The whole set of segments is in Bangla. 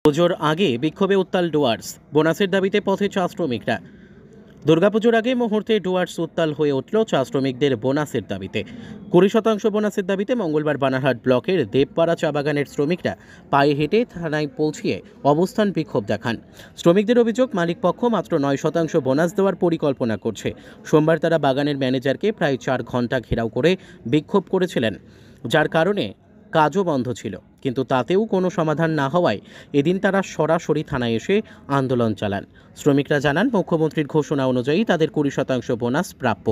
পুজোর আগে বিক্ষোভে উত্তাল ডুয়ার্স, বোনাসের দাবিতে পথে চা শ্রমিকরা। দুর্গাপুজোর আগে মুহূর্তে ডুয়ার্স উত্তাল হয়ে উঠল চা শ্রমিকদের বোনাসের দাবিতে। 20% বোনাসের দাবিতে মঙ্গলবার বানারহাট ব্লকের দেবপাড়া চা বাগানের শ্রমিকরা পায়ে হেঁটে থানায় পৌঁছিয়ে অবস্থান বিক্ষোভ দেখান। শ্রমিকদের অভিযোগ, মালিক পক্ষ মাত্র 9% বোনাস দেওয়ার পরিকল্পনা করছে। সোমবার তারা বাগানের ম্যানেজারকে প্রায় 4 ঘন্টা ঘেরাও করে বিক্ষোভ করেছিলেন, যার কারণে কাজও বন্ধ ছিল। কিন্তু তাতেও কোনো সমাধান না হওয়ায় এদিন তারা সরাসরি থানায় এসে আন্দোলন চালান। শ্রমিকরা জানান, মুখ্যমন্ত্রীর ঘোষণা অনুযায়ী তাদের 20% বোনাস প্রাপ্য।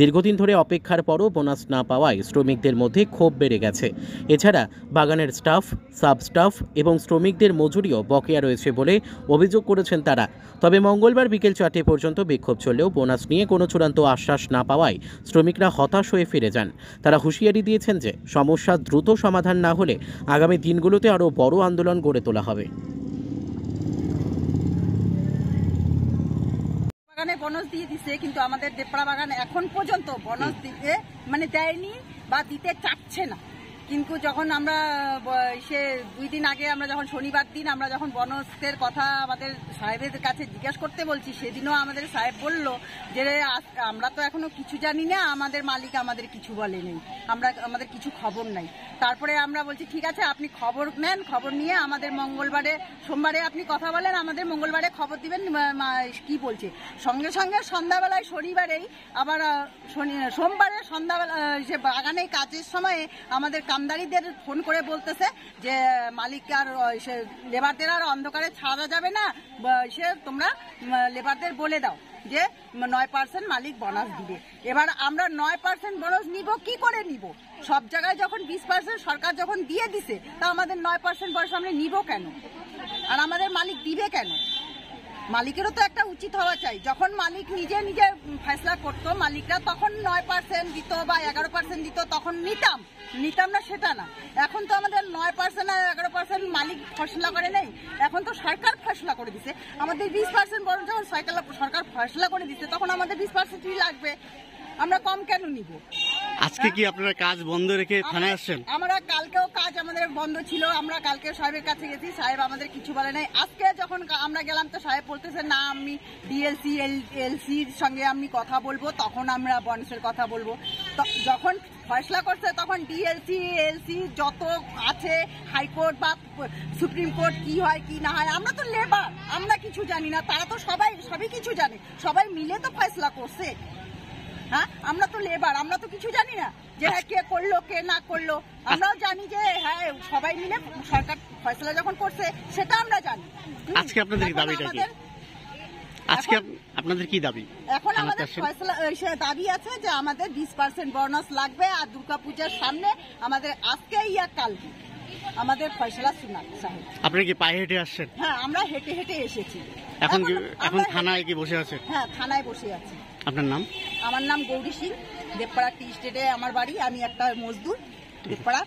দীর্ঘদিন ধরে অপেক্ষার পরও বোনাস না পাওয়ায় শ্রমিকদের মধ্যে ক্ষোভ বেড়ে গেছে। এছাড়া বাগানের স্টাফ, সাব স্টাফ এবং শ্রমিকদের মজুরিও বকেয়া রয়েছে বলে অভিযোগ করেছেন তারা। তবে মঙ্গলবার বিকেল 4টে পর্যন্ত বিক্ষোভ চললেও বোনাস নিয়ে কোনো চূড়ান্ত আশ্বাস না পাওয়ায় শ্রমিকরা হতাশ হয়ে ফিরে যান। তারা হুঁশিয়ারি দিয়েছেন যে সমস্যা দ্রুত সমাধান না হলে আগামী দিনগুলোতে আরও বড় আন্দোলন গড়ে তোলা হবে। বাগানে বোনাস দিয়ে দিছে, কিন্তু আমাদের দেবপাড়া বাগান এখন পর্যন্ত বোনাস দিতে দেয়নি বা দিতে চাচ্ছে না। কিন্তু যখন আমরা 2 দিন আগে আমরা যখন শনিবার দিন আমরা যখন বোনাসের কথা আমাদের সাহেবের কাছে জিজ্ঞাসা করতে বলছি, সেদিনও আমাদের সাহেব বলল যে আমরা তো এখনো কিছু জানি না, আমাদের মালিক আমাদের কিছু বলেনি, আমাদের কিছু খবর নাই। তারপরে আমরা বলছি ঠিক আছে, আপনি খবর নেন, খবর নিয়ে আমাদের সোমবারে আপনি কথা বলেন, আমাদের মঙ্গলবারে খবর দিবেন কি বলছে। সঙ্গে সঙ্গে সন্ধ্যাবেলায় শনিবারেই আবার সোমবারে সন্ধ্যাবেলা সে বাগানে কাজের সময়ে আমাদের কামদারিদের ফোন করে বলতেছে যে মালিক আর সে লেবারদের আর অন্ধকারে ছাড়া যাবে না, সে তোমরা লেবারদের বলে দাও যে 9% মালিক বোনাস দিবে। এবার আমরা 9% বোনাস নিব, কি করে নিব? সব জায়গায় যখন 20% সরকার যখন দিয়ে দিছে, তা আমাদের 9% বোনাস আমরা নিব কেন? আর আমাদের মালিক দিবে কেন? মালিকেরও তো একটা উচিত হওয়া চাই। যখন মালিক নিজে নিজে ফয়সলা করতো মালিকরা, তখন 9% দিত বা 11% দিত, তখন নিতাম না, সেটা না। এখন তো আমাদের 9% আর 11% মালিক ফয়সলা করে নেই, এখন তো সরকার ফয়সলা করে দিছে। আমাদের 20% বরং যখন সরকার ফয়সলা করে দিচ্ছে, তখন আমাদের 20%ই লাগবে, আমরা কম কেন নিব? আজকে কি আপনারা কাজ বন্ধ রেখে থানায় আসছেন? আমরা কালকেও কাজ আমাদের বন্ধ ছিল, আমরা কালকে সাহেবের কাছে গেছি, সাহেব আমাদের কিছু বলে নাই। আজকে যখন আমরা গেলাম তো সাহেব বলতেছে না, আমি ডিএলসি এলসির সঙ্গে আমি কথা বলবো, তখন আমরা বোনাসের কথা বলবো। যখন ফয়সলা করছে তখন ডিএলসি এলসি যত আছে, হাইকোর্ট বা সুপ্রিম কোর্ট, কি হয় কি না হয়, আমরা তো লেবার, আমরা কিছু জানি না, তারা তো সবই কিছু জানে, সবাই মিলে তো ফয়সলা করছে। হ্যাঁ, আমরা তো লেবার, আমরা তো কিছু জানি না যে হ্যাঁ কে করলো কে না করলো। আমরাও জানি যে হ্যাঁ সবাই মিলে সরকার ফয়সলা যখন করছে সেটা আমরা জানি। আজকে আপনাদের দাবিটা কি? আজকে আপনাদের কি দাবি? এখন আমাদের ফয়সলা দাবি আছে যে আমাদের 20% বোনাস লাগবে, আর দুর্গাপূজার সামনে আমাদের আজকে কালকে আমাদের ফয়সলা শোনাক সাহেব। আপনারা কি পায়ে হেঁটে আসছেন? হ্যাঁ, আমরা হেঁটে হেঁটে এসেছি। এখন থানায় কি বসে আছে? হ্যাঁ, থানায় বসে আছি। আপনার নাম? আমার নাম গৌরী সিং, দেবপাড়া টি স্টেটে আমার বাড়ি, আমি একটা মজদুর দেবপাড়া।